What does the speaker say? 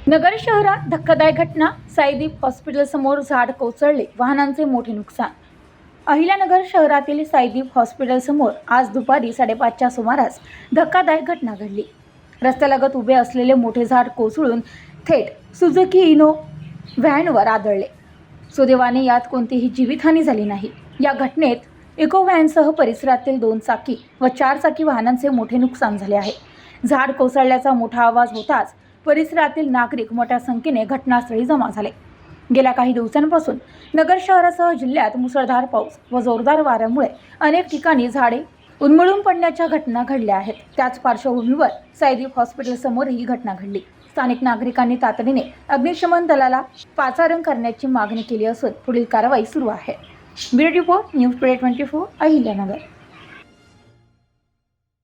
नगर शहरात धक्कादायक घटना। साईदीप हॉस्पिटल समोर झाड कोसळले, वाहनांचे मोठे नुकसान। अहिल्यानगर शहरातील साईदीप हॉस्पिटल समोर आज दुपारी 5:30च्या सुमारास धक्कादायक घटना घडली। रस्त्यालगत उभे असलेले मोठे झाड कोसळून थेट सुझुकी इनो व्हॅनवर आदळले। सुदैवाने यात कोणतीही जीवितहानी झाली नाही। या घटनेत इको व्हॅनसह परिसरातील 2 चाकी व 4 चाकी वाहनांचे मोठे नुकसान झाले आहे। झाड कोसळल्याचा मोठा आवाज होताच परिसरातील नागरिक मोठ्या संख्येने घटनास्थळी जमा झाले। गेल्या काही दिवसांपासून नगर शहरासह जिल्ह्यात मुसळधार पाऊस व जोरदार वाऱ्यामुळे अनेक ठिकाणी झाडे उन्मळून पडण्याच्या घटना घडल्या आहेत। त्याच पार्श्वभूमीवर साईदीप हॉस्पिटल समोर ही घटना घडली। स्थानिक नागरिकांनी तातडीने अग्निशमन दलाला पाचारण करण्याची मागणी केली असून पुढील कारवाई सुरू आहे। Bureau report, news today 24, Ahilyanagar.